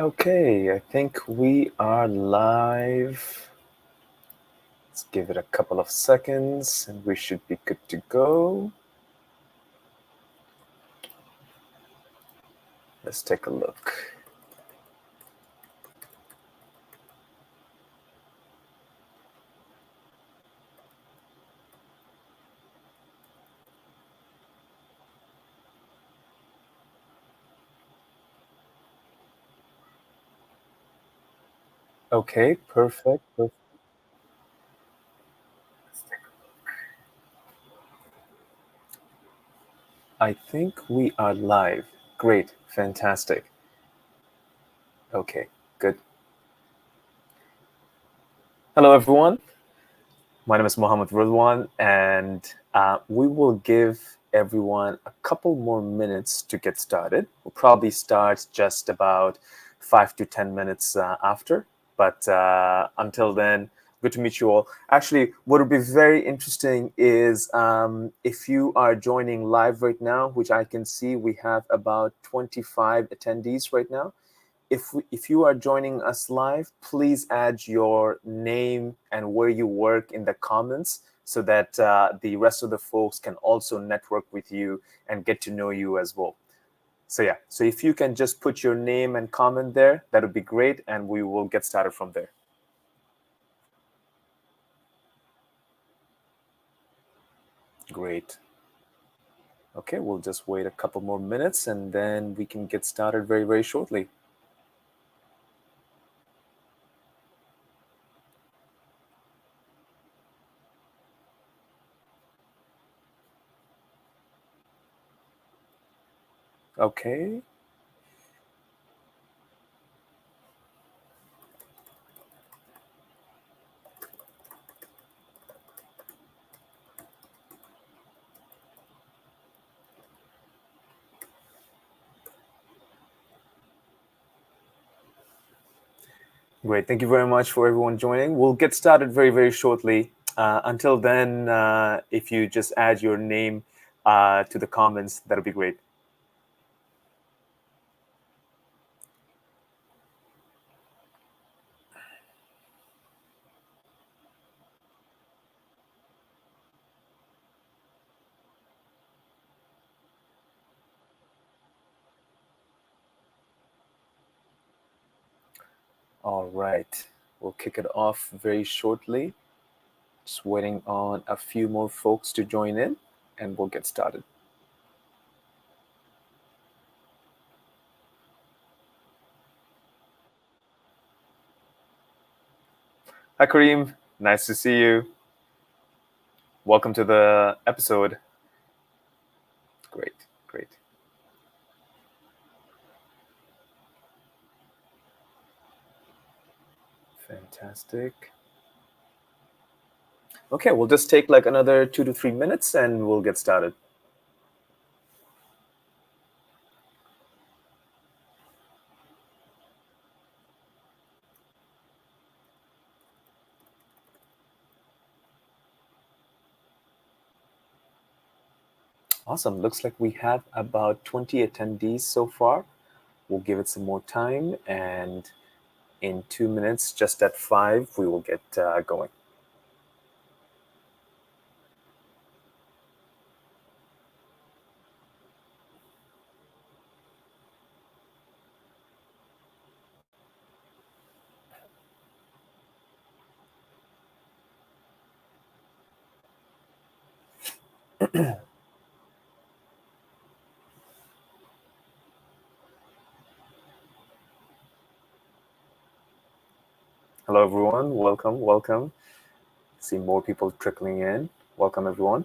Okay, I think we are live. Let's give it a couple of seconds and we should be good to go. Let's take a look. Okay, perfect. I think we are live. Great, fantastic. Okay, good. Hello, everyone. My name is Mohammed Ridwan, and we will give everyone a couple more minutes to get started. We'll probably start just about 5 to 10 minutes after. But until then, good to meet you all. Actually, what would be very interesting is if you are joining live right now, which I can see we have about 25 attendees right now. If you are joining us live, please add your name and where you work in the comments so that the rest of the folks can also network with you and get to know you as well. So yeah, so if you can just put your name and comment there, that would be great, and we will get started from there. Great. Okay, we'll just wait a couple more minutes and then we can get started very, very shortly. Okay. Great. Thank you very much for everyone joining. We'll get started very, very shortly. Until then, if you just add your name to the comments, that'll be great. All right. We'll kick it off very shortly. Just waiting on a few more folks to join in, and we'll get started. Hi, Kareem. Nice to see you. Welcome to the episode. Great, great. Fantastic. Okay, we'll just take like another 2 to 3 minutes and we'll get started. Awesome. Looks like we have about 20 attendees so far. We'll give it some more time, and in 2 minutes, just at 5, we will get going. Hello, everyone. Welcome, welcome. See more people trickling in. Welcome, everyone.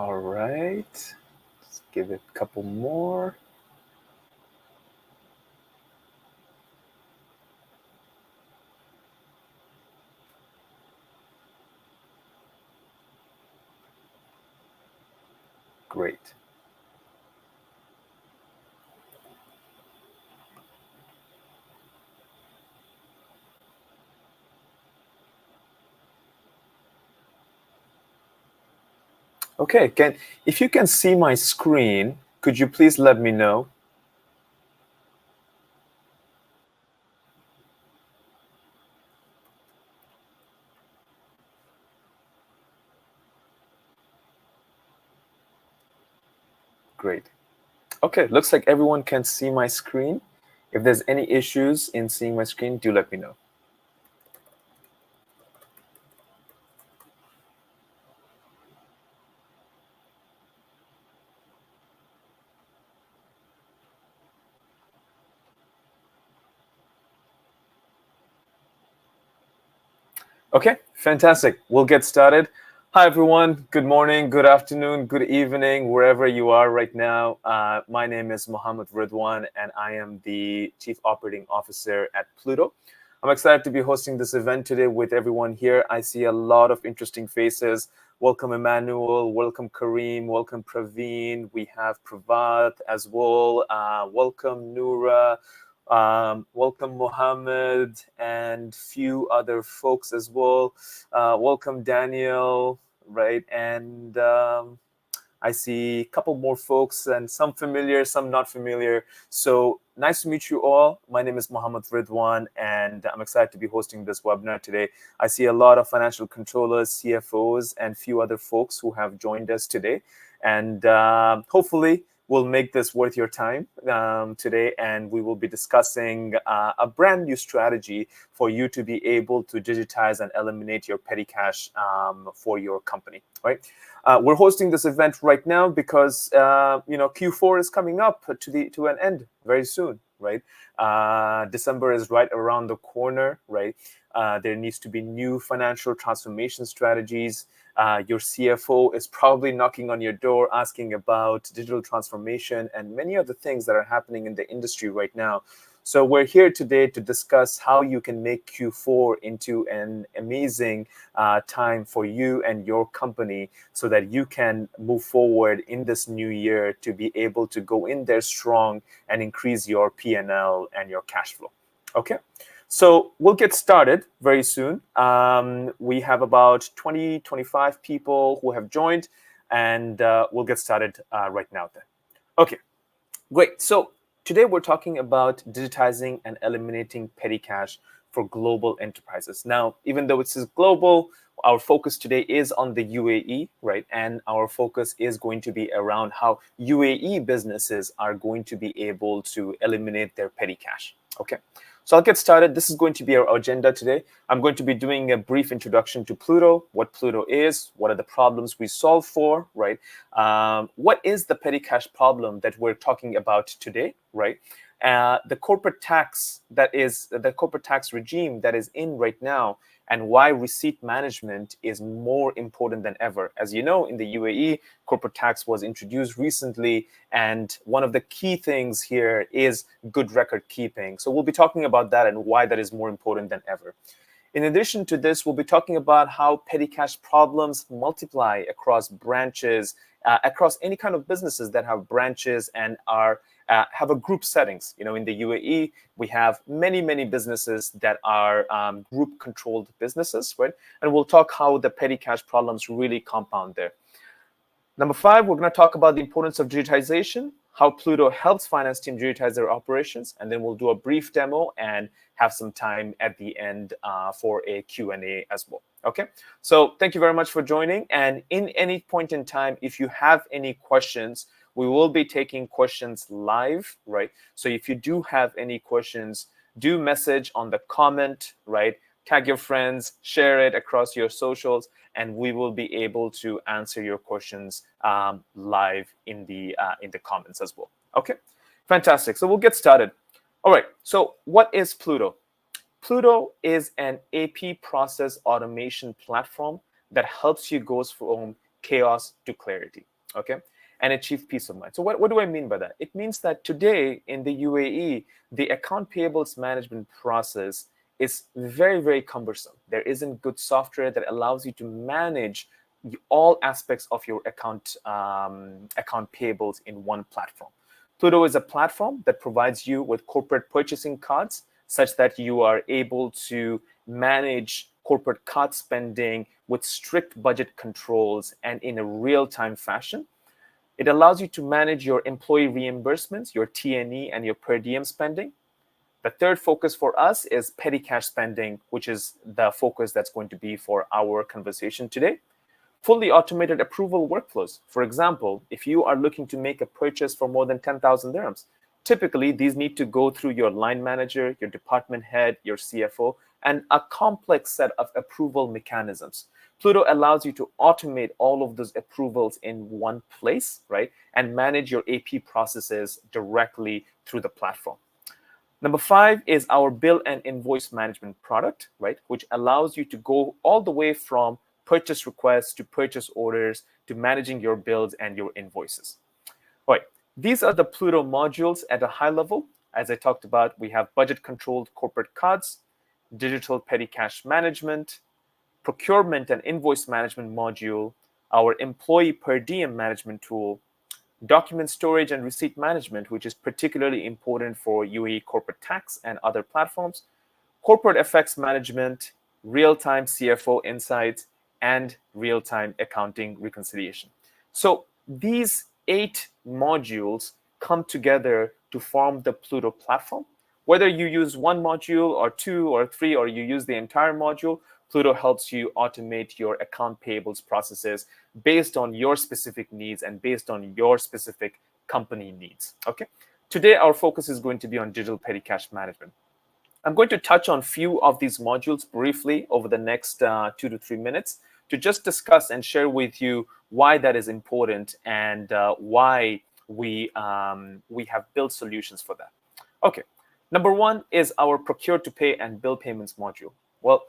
All right. Let's give it a couple more. Great. Okay, if you can see my screen, could you please let me know? Great. Okay, looks like everyone can see my screen. If there's any issues in seeing my screen, do let me know. Okay, fantastic. We'll get started. Hi, everyone. Good morning, good afternoon, good evening, wherever you are right now. My name is Mohammed Ridwan, and I am the Chief Operating Officer at Pluto. I'm excited to be hosting this event today with everyone here. I see a lot of interesting faces. Welcome, Emmanuel. Welcome, Kareem. Welcome, Praveen. We have Pravat as well. Welcome, Noura. Welcome, Mohammed, and few other folks as well. Welcome, Daniel, right? And I see a couple more folks, and some familiar, some not familiar. So nice to meet you all. My name is Mohammed Ridwan, and I'm excited to be hosting this webinar today. I see a lot of financial controllers, CFOs, and few other folks who have joined us today. And hopefully, we'll make this worth your time today, and we will be discussing a brand new strategy for you to be able to digitize and eliminate your petty cash for your company, right? We're hosting this event right now because Q4 is coming up to an end very soon, right? December is right around the corner, right? There needs to be new financial transformation strategies. Your CFO is probably knocking on your door asking about digital transformation and many other things that are happening in the industry right now. So we're here today to discuss how you can make Q4 into an amazing time for you and your company so that you can move forward in this new year to be able to go in there strong and increase your P&L and your cash flow. Okay. So we'll get started very soon. We have about 20, 25 people who have joined, and we'll get started right now then. Okay, great. So today we're talking about digitizing and eliminating petty cash for global enterprises. Now, even though it says global, our focus today is on the UAE, right? And our focus is going to be around how UAE businesses are going to be able to eliminate their petty cash. Okay. So I'll get started. This is going to be our agenda today. I'm going to be doing a brief introduction to Pluto, what Pluto is, what are the problems we solve for, right? What is the petty cash problem that we're talking about today, right? The corporate tax regime that is in right now, and why receipt management is more important than ever. As you know, in the UAE, corporate tax was introduced recently, and one of the key things here is good record keeping. So we'll be talking about that and why that is more important than ever. In addition to this, we'll be talking about how petty cash problems multiply across branches, across any kind of businesses that have branches and are have a group settings. You know, in the UAE, we have many, many businesses that are group-controlled businesses, right? And we'll talk how the petty cash problems really compound there. Number 5, we're going to talk about the importance of digitization, how Pluto helps finance team digitize their operations, and then we'll do a brief demo and have some time at the end for a Q&A as well. Okay, so thank you very much for joining. And in any point in time, if you have any questions, we will be taking questions live, right? So if you do have any questions, do message on the comment, right? Tag your friends, share it across your socials, and we will be able to answer your questions live in the comments as well. Okay, fantastic. So we'll get started. All right. So what is Pluto? Pluto is an AP process automation platform that helps you go from chaos to clarity, okay, and achieve peace of mind. So what do I mean by that? It means that today in the UAE, the account payables management process is very, very cumbersome. There isn't good software that allows you to manage all aspects of your account payables in one platform. Pluto is a platform that provides you with corporate purchasing cards such that you are able to manage corporate card spending with strict budget controls and in a real-time fashion. It allows you to manage your employee reimbursements, your T&E, and your per diem spending. The third focus for us is petty cash spending, which is the focus that's going to be for our conversation today. Fully automated approval workflows. For example, if you are looking to make a purchase for more than 10,000 dirhams, typically these need to go through your line manager, your department head, your CFO, and a complex set of approval mechanisms. Pluto allows you to automate all of those approvals in one place, right? And manage your AP processes directly through the platform. Number 5 is our bill and invoice management product, right? Which allows you to go all the way from purchase requests to purchase orders to managing your bills and your invoices. All right, these are the Pluto modules at a high level. As I talked about, we have budget-controlled corporate cards, digital petty cash management, procurement and invoice management module, our employee per diem management tool, document storage and receipt management, which is particularly important for UAE corporate tax and other platforms, corporate effects management, real-time CFO insights, and real-time accounting reconciliation. So these 8 modules come together to form the Pluto platform. Whether you use one module or 2 or 3, or you use the entire module, Pluto helps you automate your account payables processes based on your specific needs and based on your specific company needs. Okay. Today, our focus is going to be on digital petty cash management. I'm going to touch on a few of these modules briefly over the next 2 to 3 minutes to just discuss and share with you why that is important and why we have built solutions for that. Okay, number 1 is our procure to pay and bill payments module. Well,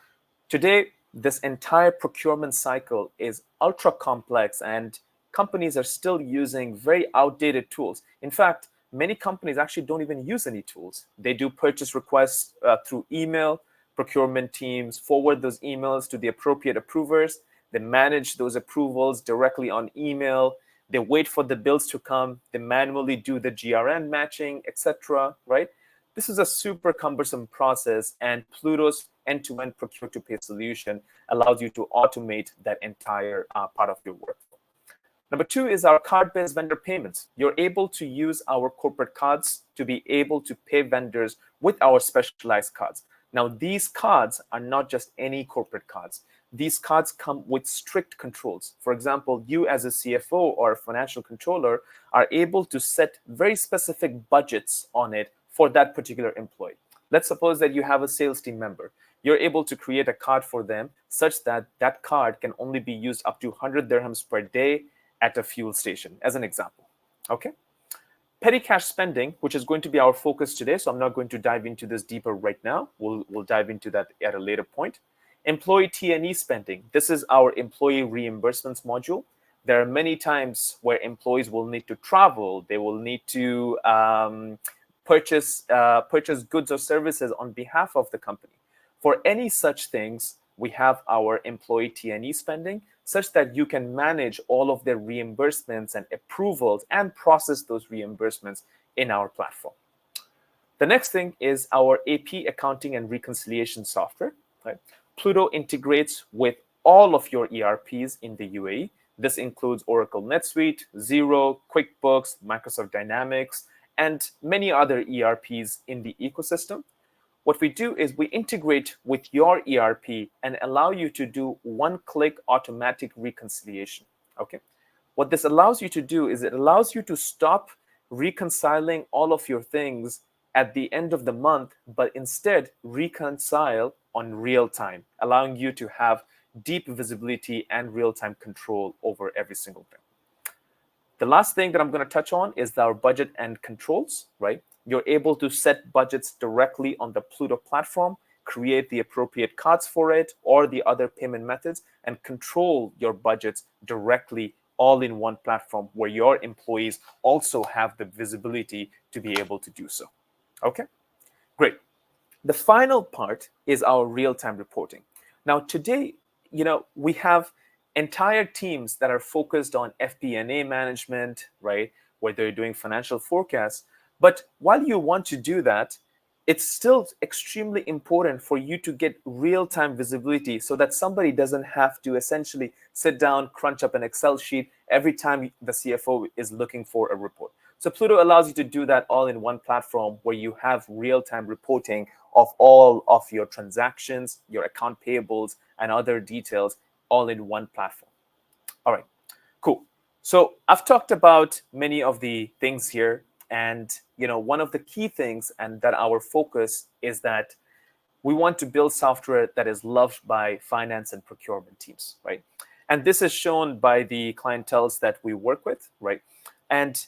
today, this entire procurement cycle is ultra complex and companies are still using very outdated tools. In fact, many companies actually don't even use any tools. They do purchase requests through email. Procurement teams forward those emails to the appropriate approvers. They manage those approvals directly on email. They wait for the bills to come. They manually do the GRN matching, etc. Right? This is a super cumbersome process, and Pluto's end-to-end procure-to-pay solution allows you to automate that entire part of your workflow. Number 2 is our card-based vendor payments. You're able to use our corporate cards to be able to pay vendors with our specialized cards. Now, these cards are not just any corporate cards. These cards come with strict controls. For example, you as a CFO or a financial controller are able to set very specific budgets on it for that particular employee. Let's suppose that you have a sales team member. You're able to create a card for them such that that card can only be used up to 100 dirhams per day at a fuel station, as an example. Okay. Petty cash spending, which is going to be our focus today, so I'm not going to dive into this deeper right now. We'll dive into that at a later point. Employee T&E spending. This is our employee reimbursements module. There are many times where employees will need to travel. They will need to purchase goods or services on behalf of the company. For any such things, we have our employee T&E spending, such that you can manage all of their reimbursements and approvals and process those reimbursements in our platform. The next thing is our AP accounting and reconciliation software. Right? Pluto integrates with all of your ERPs in the UAE. This includes Oracle NetSuite, Xero, QuickBooks, Microsoft Dynamics, and many other ERPs in the ecosystem. What we do is we integrate with your ERP and allow you to do one-click automatic reconciliation. Okay. What this allows you to do is it allows you to stop reconciling all of your things at the end of the month, but instead reconcile on real time, allowing you to have deep visibility and real-time control over every single thing. The last thing that I'm going to touch on is our budget and controls, right? You're able to set budgets directly on the Pluto platform, create the appropriate cards for it or the other payment methods, and control your budgets directly all in one platform where your employees also have the visibility to be able to do so. Okay, great. The final part is our real-time reporting. Now, today, we have entire teams that are focused on FP&A management, right? Where they're doing financial forecasts. But while you want to do that, it's still extremely important for you to get real-time visibility so that somebody doesn't have to essentially sit down, crunch up an Excel sheet every time the CFO is looking for a report. So Pluto allows you to do that all in one platform where you have real-time reporting of all of your transactions, your account payables, and other details all in one platform. All right, cool. So I've talked about many of the things here, and one of the key things and that our focus is that we want to build software that is loved by finance and procurement teams, right? And this is shown by the clienteles that we work with, right? And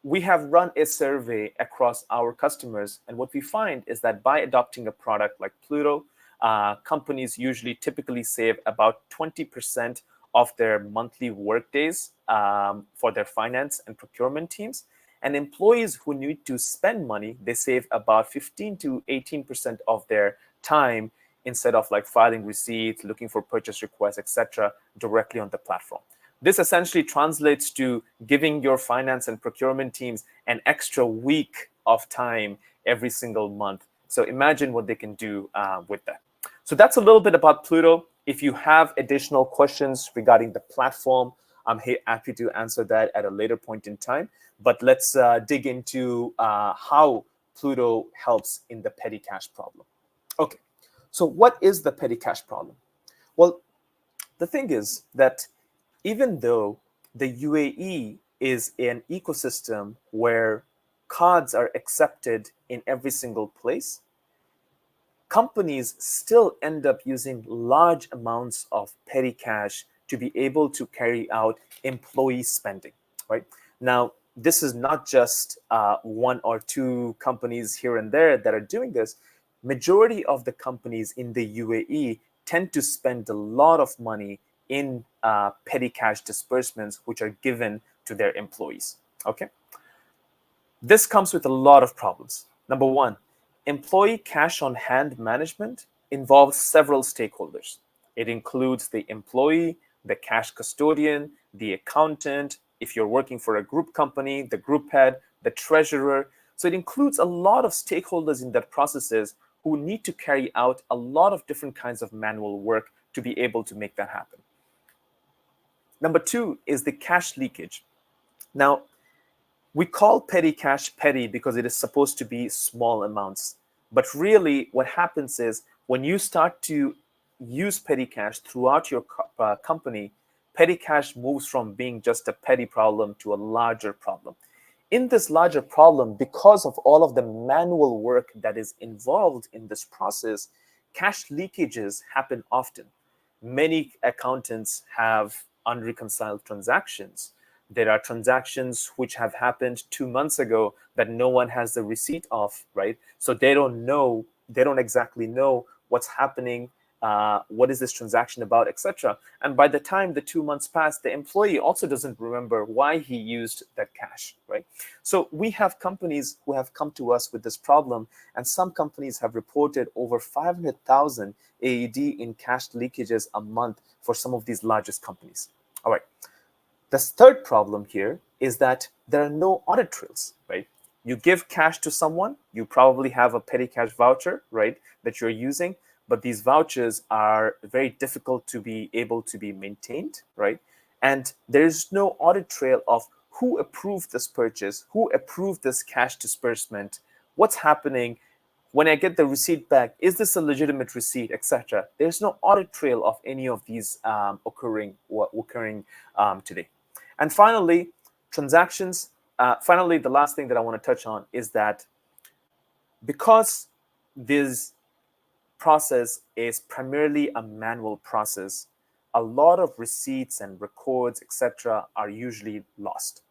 we have run a survey across our customers, and what we find is that by adopting a product like Pluto, companies usually typically save about 20% of their monthly workdays for their finance and procurement teams. And employees who need to spend money, they save about 15 to 18% of their time instead of like filing receipts, looking for purchase requests, etc., directly on the platform. This essentially translates to giving your finance and procurement teams an extra week of time every single month. So imagine what they can do with that. So that's a little bit about Pluto. If you have additional questions regarding the platform, I'm happy to answer that at a later point in time. But let's dig into how Pluto helps in the petty cash problem. Okay, so what is the petty cash problem? Well, the thing is that even though the UAE is an ecosystem where cards are accepted in every single place, companies still end up using large amounts of petty cash to be able to carry out employee spending, right? Now, this is not just one or two companies here and there that are doing this. Majority of the companies in the UAE tend to spend a lot of money in petty cash disbursements, which are given to their employees, okay? This comes with a lot of problems. Number one, employee cash on hand management involves several stakeholders. It includes the employee, the cash custodian, the accountant, if you're working for a group company, the group head, the treasurer. So it includes a lot of stakeholders in that processes who need to carry out a lot of different kinds of manual work to be able to make that happen. Number two is the cash leakage. Now, we call petty cash petty because it is supposed to be small amounts. But really, what happens is when you start to use petty cash throughout your company, petty cash moves from being just a petty problem to a larger problem. In this larger problem, because of all of the manual work that is involved in this process, cash leakages happen often. Many accountants have unreconciled transactions. There are transactions which have happened 2 months ago that no one has the receipt of, right? So they don't exactly know what's happening, what is this transaction about, etc. And by the time the 2 months pass, the employee also doesn't remember why he used that cash, right? So we have companies who have come to us with this problem, and some companies have reported over 500,000 AED in cash leakages a month for some of these largest companies. All right. The third problem here is that there are no audit trails, right? You give cash to someone, you probably have a petty cash voucher, right, that you're using, but these vouchers are very difficult to be able to be maintained, right? And there's no audit trail of who approved this purchase, who approved this cash disbursement, what's happening, when I get the receipt back, is this a legitimate receipt, etc. There's no audit trail of any of these occurring today. And finally, transactions. Finally, the last thing that I want to touch on is that because this process is primarily a manual process, a lot of receipts and records, etc., are usually lost.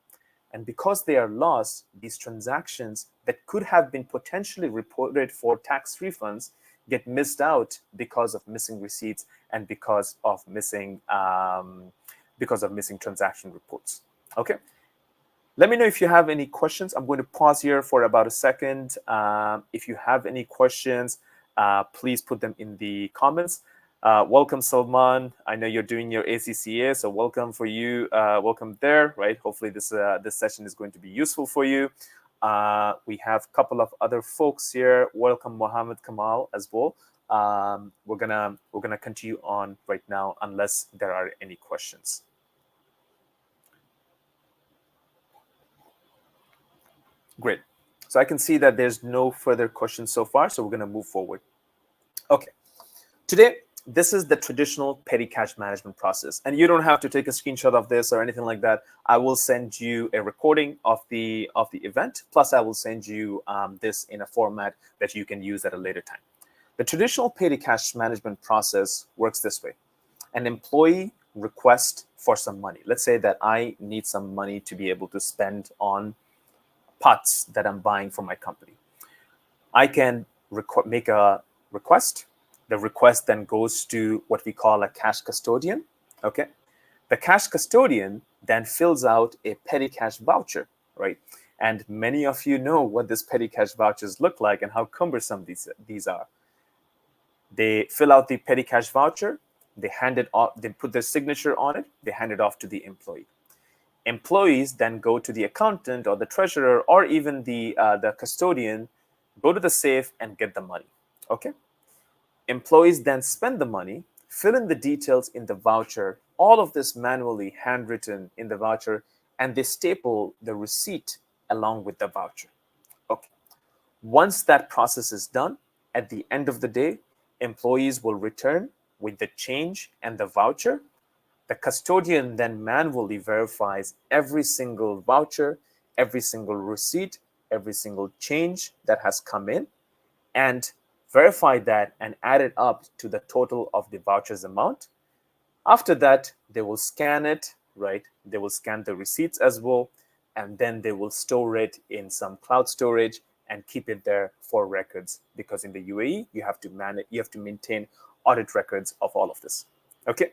And because they are lost, these transactions that could have been potentially reported for tax refunds get missed out because of missing receipts and because of missing transaction reports. Okay. Let me know if you have any questions. I'm going to pause here for about a second. If you have any questions, please put them in the comments. Welcome, Salman. I know you're doing your ACCA, so welcome for you. Welcome there, right? Hopefully this session is going to be useful for you. We have a couple of other folks here. Welcome, Mohammed Kamal as well. We're gonna continue on right now unless there are any questions. Great. So I can see that there's no further questions so far, so we're going to move forward. Okay. Today, this is the traditional petty cash management process. And you don't have to take a screenshot of this or anything like that. I will send you a recording of the event. Plus, I will send you this in a format that you can use at a later time. The traditional petty cash management process works this way. An employee requests for some money. Let's say that I need some money to be able to spend on pots that I'm buying for my company. I can make a request. The request then goes to what we call a cash custodian. Okay. The cash custodian then fills out a petty cash voucher, right? And many of you know what this petty cash vouchers look like and how cumbersome these are. They fill out the petty cash voucher, they hand it off, they put their signature on it, they hand it off to the employee. Employees then go to the accountant or the treasurer or even the custodian, go to the safe and get the money. Okay. Employees then spend the money, fill in the details in the voucher, all of this manually handwritten in the voucher, and they staple the receipt along with the voucher. Okay. Once that process is done, at the end of the day, employees will return with the change and the voucher. The custodian then manually verifies every single voucher, every single receipt, every single change that has come in, and verify that and add it up to the total of the voucher's amount. After that, they will scan it, right? They will scan the receipts as well, and then they will store it in some cloud storage and keep it there for records. Because in the UAE, you have to maintain audit records of all of this. Okay.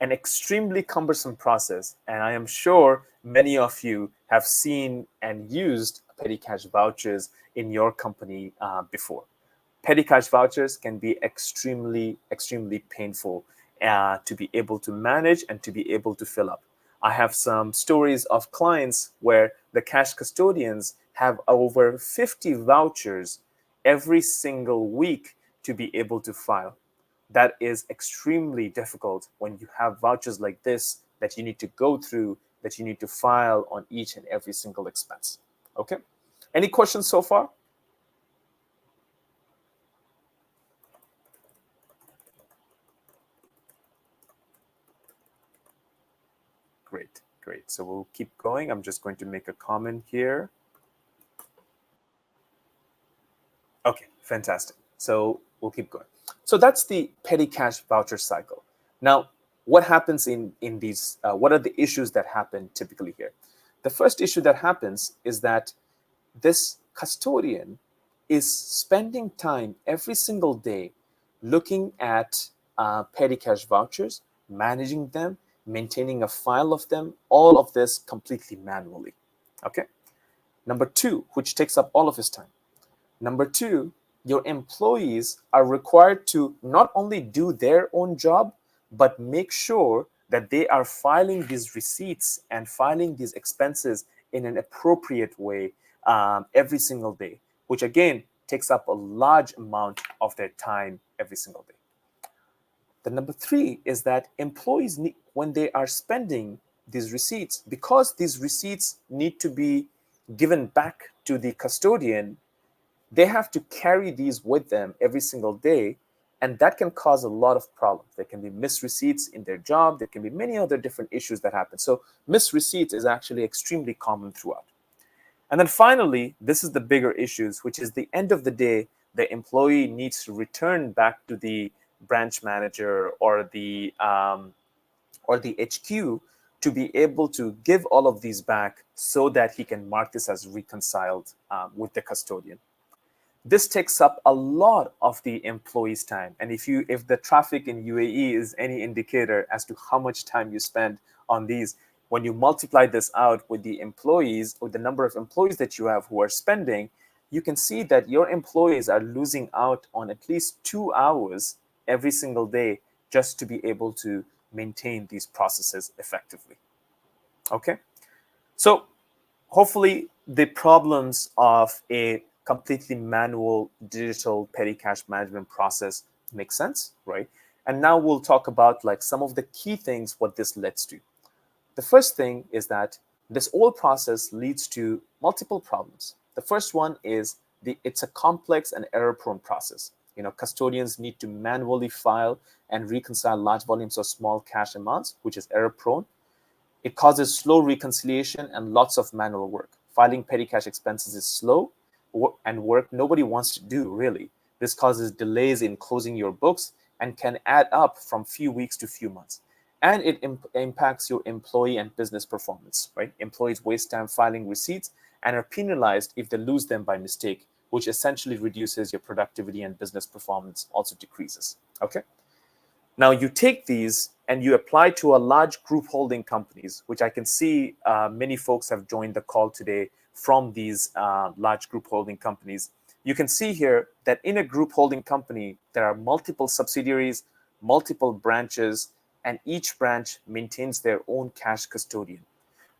An extremely cumbersome process, and I am sure many of you have seen and used petty cash vouchers in your company before. Petty cash vouchers can be extremely painful to be able to manage and to be able to fill up. I have some stories of clients where the cash custodians have over 50 vouchers every single week to be able to file. That is extremely difficult when you have vouchers like this that you need to go through, that you need to file on each and every single expense. Okay. Any questions so far? Great, great. So we'll keep going. I'm just going to make a comment here. Okay, fantastic. So we'll keep going. So that's the petty cash voucher cycle. Now, what happens in these? What are the issues that happen typically here? The first issue that happens is that this custodian is spending time every single day looking at petty cash vouchers, managing them, maintaining a file of them, all of this completely manually. Okay. Number two, which takes up all of his time. Number two, your employees are required to not only do their own job, but make sure that they are filing these receipts and filing these expenses in an appropriate way every single day, which again takes up a large amount of their time every single day. The number three is that employees need, when they are spending these receipts, because these receipts need to be given back to the custodian, they have to carry these with them every single day, and that can cause a lot of problems. There can be missed receipts in their job. There can be many other different issues that happen. So missed receipts is actually extremely common throughout. And then finally, this is the bigger issues, which is the end of the day, the employee needs to return back to the branch manager or the HQ to be able to give all of these back so that he can mark this as reconciled with the custodian. This takes up a lot of the employee's time. And if the traffic in UAE is any indicator as to how much time you spend on these, when you multiply this out with the employees or the number of employees that you have who are spending, you can see that your employees are losing out on at least 2 hours every single day just to be able to maintain these processes effectively. Okay, so hopefully the problems of a completely manual digital petty cash management process make sense, right? And now we'll talk about like some of the key things what this leads to. The first thing is that this whole process leads to multiple problems. The first one is it's a complex and error-prone process. Custodians need to manually file and reconcile large volumes of small cash amounts, which is error-prone. It causes slow reconciliation and lots of manual work. Filing petty cash expenses is slow and work nobody wants to do, really. This causes delays in closing your books and can add up from few weeks to few months. And it impacts your employee and business performance, right? Employees waste time filing receipts and are penalized if they lose them by mistake, which essentially reduces your productivity and business performance, also decreases. Okay. Now you take these and you apply to a large group holding companies, which I can see many folks have joined the call today from these large group holding companies. You can see here that in a group holding company, there are multiple subsidiaries, multiple branches, and each branch maintains their own cash custodian.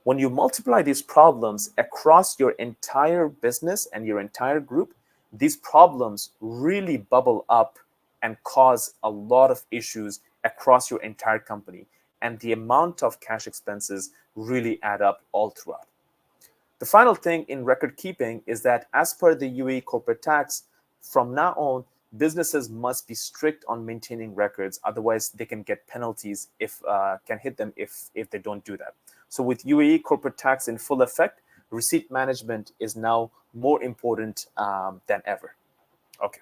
When you multiply these problems across your entire business and your entire group, these problems really bubble up and cause a lot of issues across your entire company. And the amount of cash expenses really add up all throughout. The final thing in record keeping is that as per the UAE corporate tax, from now on, businesses must be strict on maintaining records. Otherwise, they can get penalties if can hit them if they don't do that. So with UAE corporate tax in full effect, receipt management is now more important than ever. Okay,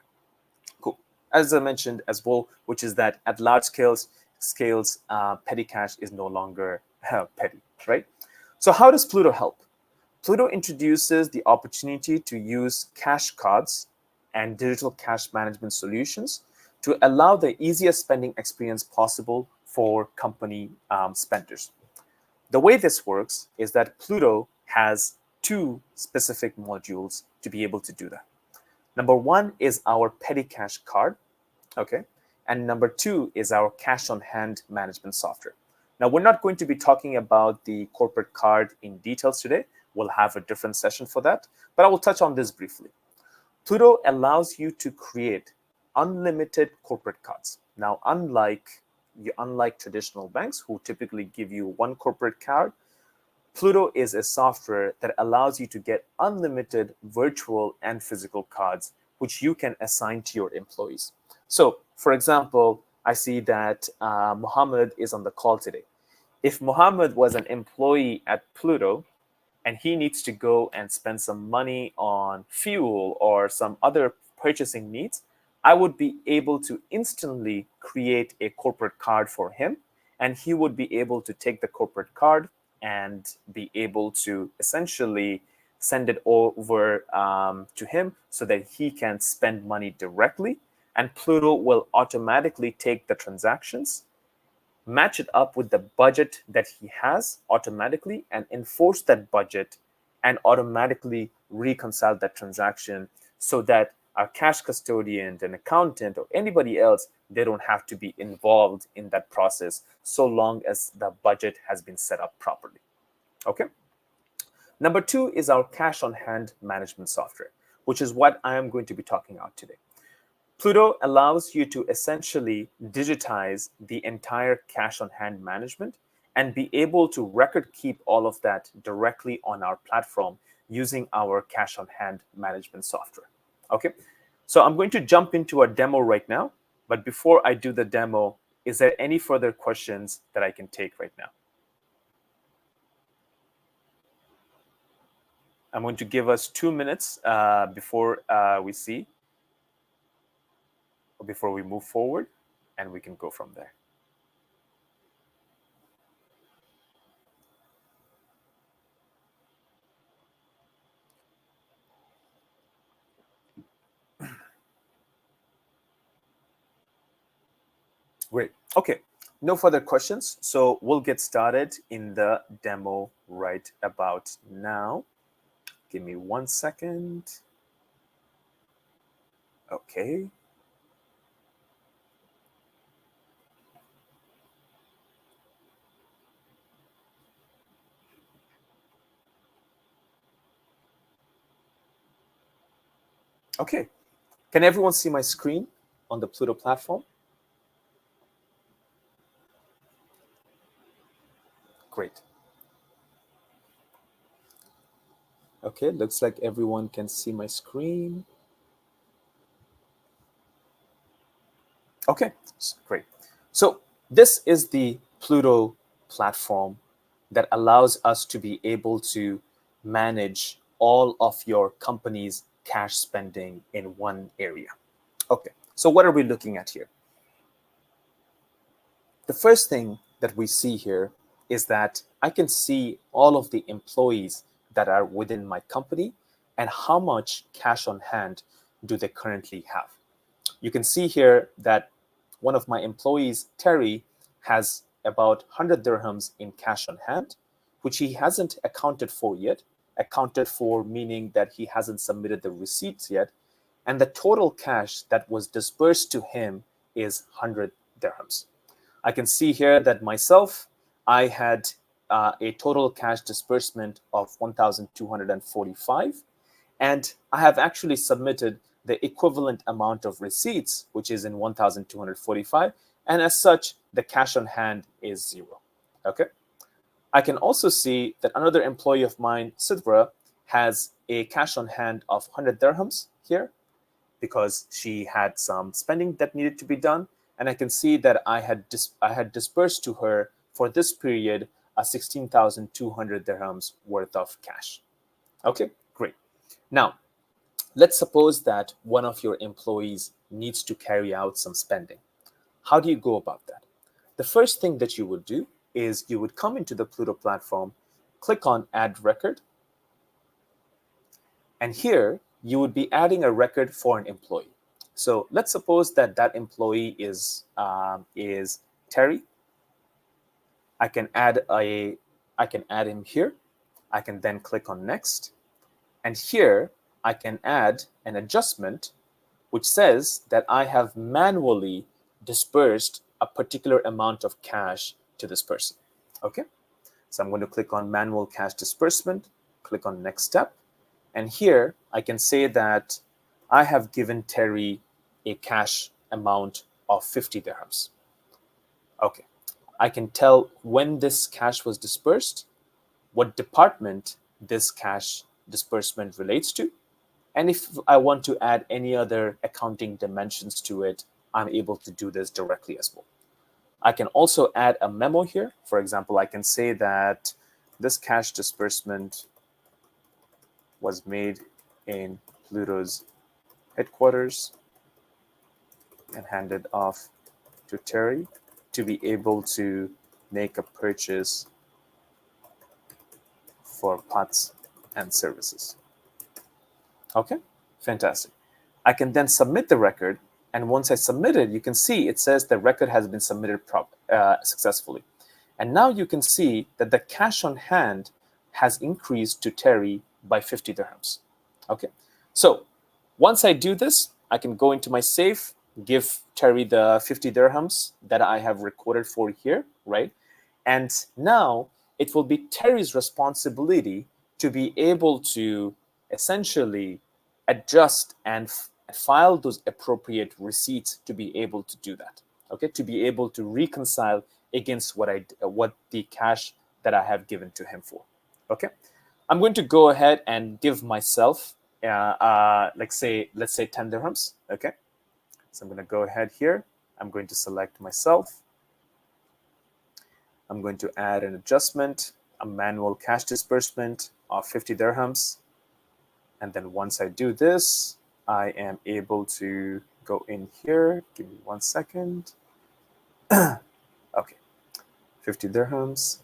cool. As I mentioned as well, which is that at large scales, petty cash is no longer petty, right? So how does Pluto help? Pluto introduces the opportunity to use cash cards and digital cash management solutions to allow the easiest spending experience possible for company spenders. The way this works is that Pluto has two specific modules to be able to do that. Number one is our petty cash card, okay? And number two is our cash on hand management software. Now, we're not going to be talking about the corporate card in details today. We'll have a different session for that, but I will touch on this briefly. Pluto allows you to create unlimited corporate cards. Now, unlike traditional banks who typically give you one corporate card, Pluto is a software that allows you to get unlimited virtual and physical cards, which you can assign to your employees. So, for example, I see that Mohammed is on the call today. If Mohammed was an employee at Pluto and he needs to go and spend some money on fuel or some other purchasing needs, I would be able to instantly create a corporate card for him, and he would be able to take the corporate card and be able to essentially send it over to him so that he can spend money directly. And Pluto will automatically take the transactions, match it up with the budget that he has automatically, and enforce that budget and automatically reconcile that transaction so that our cash custodian, an accountant, or anybody else, they don't have to be involved in that process so long as the budget has been set up properly. Okay. Number two is our cash on hand management software, which is what I am going to be talking about today. Pluto allows you to essentially digitize the entire cash on hand management and be able to record keep all of that directly on our platform using our cash on hand management software. Okay, so I'm going to jump into a demo right now. But before I do the demo, is there any further questions that I can take right now? I'm going to give us 2 minutes before before we move forward, and we can go from there. Great. Okay. No further questions. So we'll get started in the demo right about now. Give me 1 second. Okay. Okay. Can everyone see my screen on the Pluto platform? Great. Okay, looks like everyone can see my screen. Okay, great. So this is the Pluto platform that allows us to be able to manage all of your company's cash spending in one area. Okay, so what are we looking at here? The first thing that we see here is that I can see all of the employees that are within my company and how much cash on hand do they currently have. You can see here that one of my employees, Terry, has about 100 dirhams in cash on hand, which he hasn't accounted for yet. Accounted for meaning that he hasn't submitted the receipts yet. And the total cash that was disbursed to him is 100 dirhams. I can see here that myself, I had a total cash disbursement of 1,245. And I have actually submitted the equivalent amount of receipts, which is in 1,245. And as such, the cash on hand is 0. Okay. I can also see that another employee of mine, Sidra, has a cash on hand of 100 dirhams here because she had some spending that needed to be done. And I can see that I had disbursed to her for this period 16,200 dirhams worth of cash. Okay, great. Now, let's suppose that one of your employees needs to carry out some spending. How do you go about that? The first thing that you would do is you would come into the Pluto platform, click on Add Record, and here you would be adding a record for an employee. So let's suppose that that employee is Terry. I can add him here. I can then click on Next, and here I can add an adjustment which says that I have manually disbursed a particular amount of cash to this person. Okay, so I'm going to click on Manual Cash Disbursement, click on Next Step, and here I can say that I have given Terry a cash amount of 50 dirhams. Okay, I can tell when this cash was disbursed, what department this cash disbursement relates to, and if I want to add any other accounting dimensions to it, I'm able to do this directly as well. I can also add a memo here. For example, I can say that this cash disbursement was made in Pluto's headquarters and handed off to Terry to be able to make a purchase for parts and services. Okay, fantastic. I can then submit the record, and once I submit it, you can see it says the record has been submitted successfully. And now you can see that the cash on hand has increased to Terry by 50 dirhams. Okay, so once I do this, I can go into my safe, give Terry the 50 dirhams that I have recorded for here, right? And now it will be Terry's responsibility to be able to essentially adjust and file those appropriate receipts to be able to do that. Okay, to be able to reconcile against what the cash that I have given to him for. Okay, I'm going to go ahead and give myself, let's say 10 dirhams. Okay, so I'm going to go ahead here. I'm going to select myself. I'm going to add an adjustment, a manual cash disbursement of 50 dirhams. And then once I do this, I am able to go in here. Give me 1 second. Okay, 50 dirhams.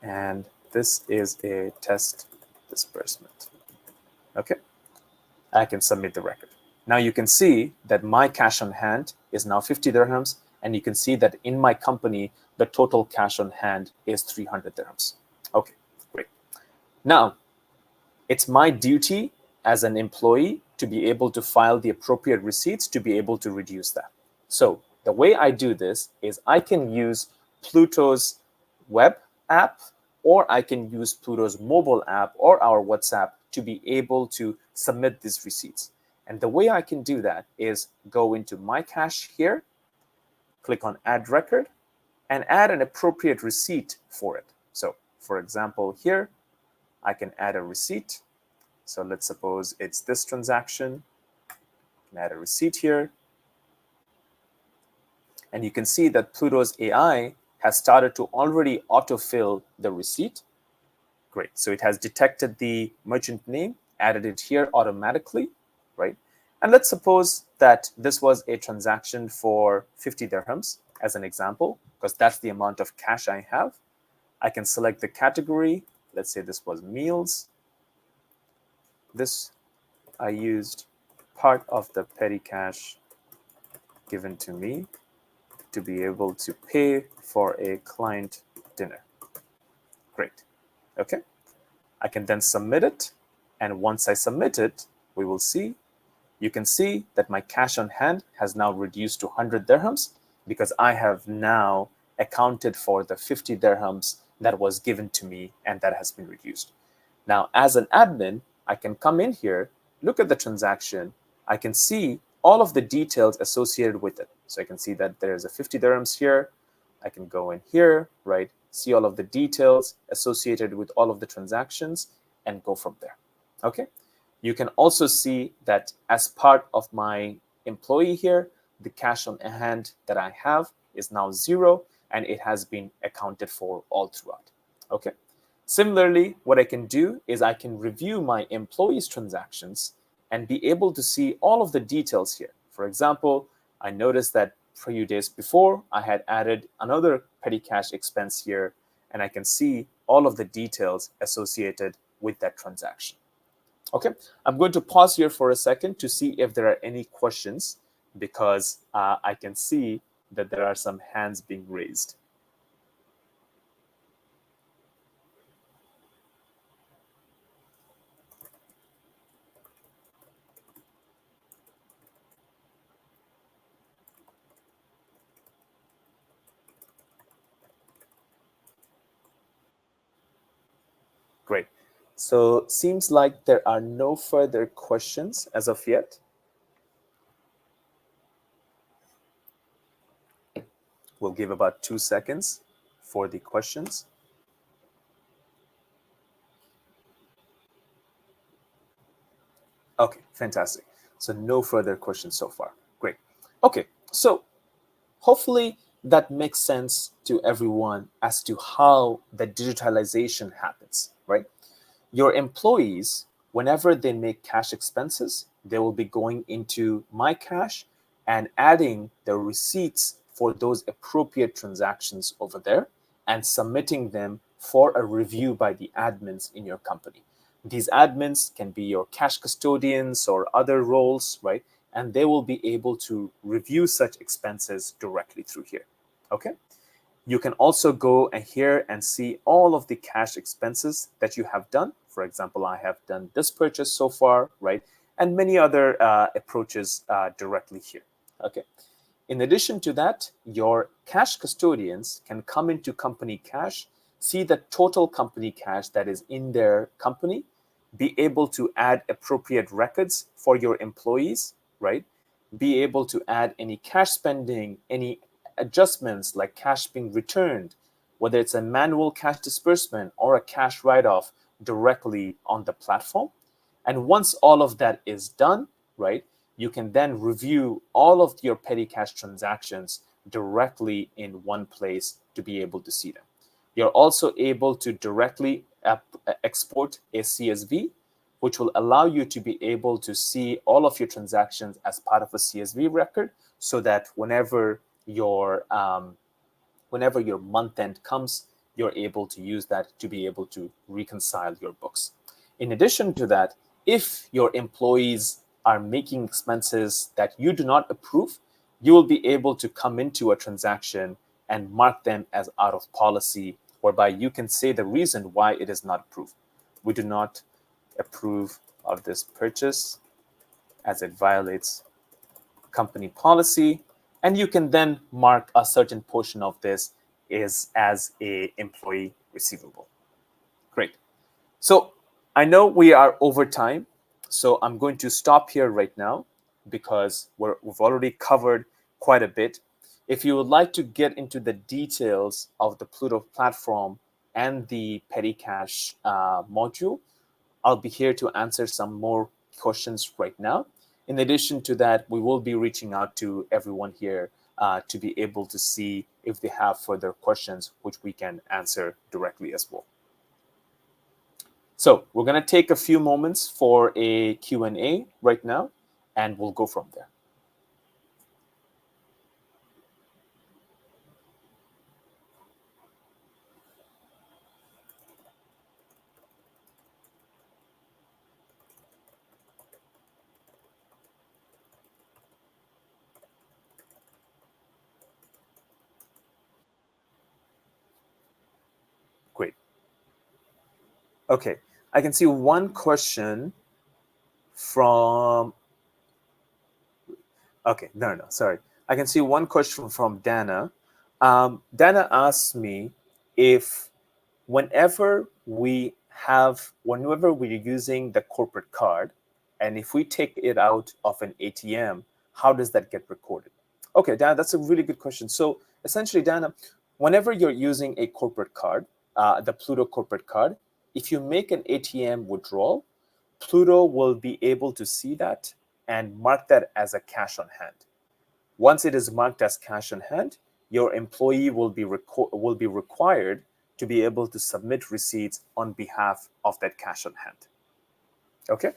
And this is a test disbursement. Okay, I can submit the record. Now you can see that my cash on hand is now 50 dirhams, and you can see that in my company, the total cash on hand is 300 dirhams. Okay, great. Now, it's my duty as an employee to be able to file the appropriate receipts to be able to reduce that. So the way I do this is I can use Pluto's web app, or I can use Pluto's mobile app or our WhatsApp to be able to submit these receipts. And the way I can do that is go into my cash here, click on add record, and add an appropriate receipt for it. So for example, here, I can add a receipt. So let's suppose it's this transaction. I can add a receipt here. And you can see that Pluto's AI has started to already autofill the receipt. Great. So it has detected the merchant name, added it here automatically, right? And let's suppose that this was a transaction for 50 dirhams as an example, because that's the amount of cash I have. I can select the category. Let's say this was meals. This I used part of the petty cash given to me to be able to pay for a client dinner. Great. Okay. I can then submit it. And once I submit it, we will see, you can see that my cash on hand has now reduced to 100 dirhams because I have now accounted for the 50 dirhams that was given to me and that has been reduced. Now, as an admin, I can come in here, look at the transaction. I can see all of the details associated with it. So I can see that there's a 50 dirhams here. I can go in here, right? See all of the details associated with all of the transactions and go from there. Okay. You can also see that as part of my employee here, the cash on hand that I have is now 0, and it has been accounted for all throughout. Okay. Similarly, what I can do is I can review my employees' transactions and be able to see all of the details here. For example, I noticed that a few days before, I had added another petty cash expense here, and I can see all of the details associated with that transaction. Okay, I'm going to pause here for a second to see if there are any questions, because I can see that there are some hands being raised. Great. So seems like there are no further questions as of yet. We'll give about 2 seconds for the questions. Okay, fantastic. So no further questions so far. Great. Okay, so hopefully that makes sense to everyone as to how the digitalization happens, right? Your employees, whenever they make cash expenses, they will be going into my cash and adding the receipts for those appropriate transactions over there and submitting them for a review by the admins in your company. These admins can be your cash custodians or other roles, right? And they will be able to review such expenses directly through here. Okay. You can also go here and see all of the cash expenses that you have done. For example, I have done this purchase so far, right? And many other approaches directly here. Okay. In addition to that, your cash custodians can come into company cash, see the total company cash that is in their company, be able to add appropriate records for your employees, right? Be able to add any cash spending, any adjustments like cash being returned, whether it's a manual cash disbursement or a cash write-off directly on the platform. And once all of that is done, right, you can then review all of your petty cash transactions directly in one place to be able to see them. You're also able to directly export a CSV, which will allow you to be able to see all of your transactions as part of a CSV record, so that whenever your month end comes, you're able to use that to be able to reconcile your books. In addition to that, if your employees are making expenses that you do not approve, you will be able to come into a transaction and mark them as out of policy, whereby you can say the reason why it is not approved. We do not approve of this purchase as it violates company policy, and you can then mark a certain portion of this is as a employee receivable. Great. So I know we are over time, so I'm going to stop here right now because we've already covered quite a bit. If you would like to get into the details of the Pluto platform and the petty cash module, I'll be here to answer some more questions right now. In addition to that, we will be reaching out to everyone here to be able to see if they have further questions, which we can answer directly as well. So we're going to take a few moments for a Q&A right now, and we'll go from there. Great. Okay, I can see one question from, okay, no, sorry. I can see one question from Dana. Dana asks me if whenever we're using the corporate card, and if we take it out of an ATM, how does that get recorded? Okay, Dana, that's a really good question. So essentially, Dana, whenever you're using a corporate card, the Pluto corporate card, if you make an ATM withdrawal, Pluto will be able to see that and mark that as a cash on hand. Once it is marked as cash on hand, your employee will be required to be able to submit receipts on behalf of that cash on hand. Okay,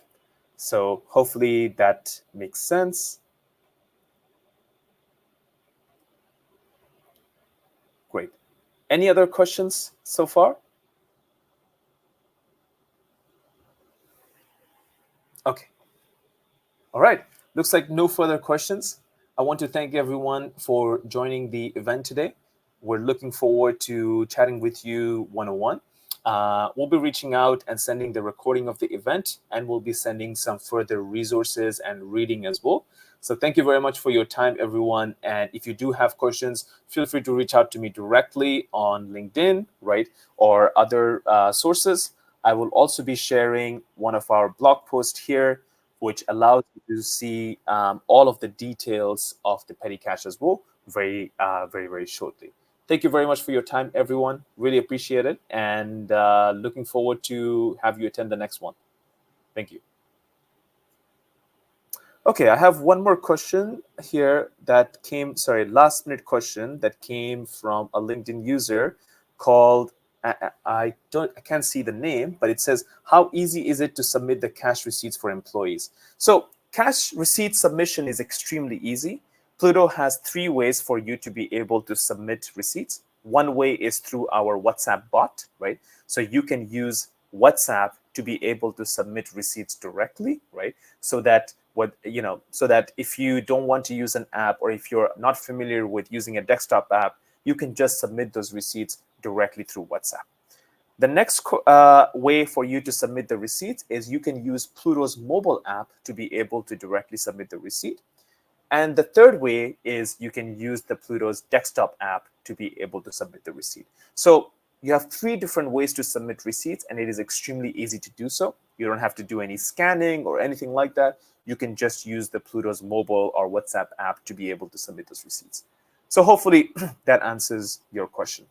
so hopefully that makes sense. Great. Any other questions so far? Okay. All right. Looks like no further questions. I want to thank everyone for joining the event today. We're looking forward to chatting with you one-on-one. We'll be reaching out and sending the recording of the event, and we'll be sending some further resources and reading as well. So thank you very much for your time, everyone. And if you do have questions, feel free to reach out to me directly on LinkedIn, right, or other sources. I will also be sharing one of our blog posts here, which allows you to see all of the details of the petty cash as well very shortly. Thank you very much for your time, everyone. Really appreciate it, and looking forward to have you attend the next one. Thank you. Okay, I have one more question here that came, sorry, last minute question that came from a LinkedIn user called, I can't see the name, but it says, how easy is it to submit the cash receipts for employees? So cash receipt submission is extremely easy. Pluto has 3 ways for you to be able to submit receipts. One way is through our WhatsApp bot, right? So you can use WhatsApp to be able to submit receipts directly, right? So that so that if you don't want to use an app, or if you're not familiar with using a desktop app, you can just submit those receipts directly through WhatsApp. The next way for you to submit the receipts is you can use Pluto's mobile app to be able to directly submit the receipt. And the third way is you can use the Pluto's desktop app to be able to submit the receipt. So you have 3 different ways to submit receipts, and it is extremely easy to do so. You don't have to do any scanning or anything like that. You can just use the Pluto's mobile or WhatsApp app to be able to submit those receipts. So hopefully that answers your question.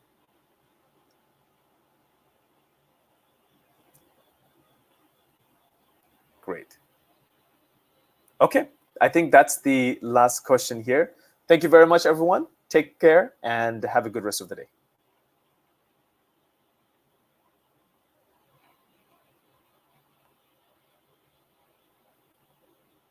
Great. Okay, I think that's the last question here. Thank you very much, everyone. Take care and have a good rest of the day.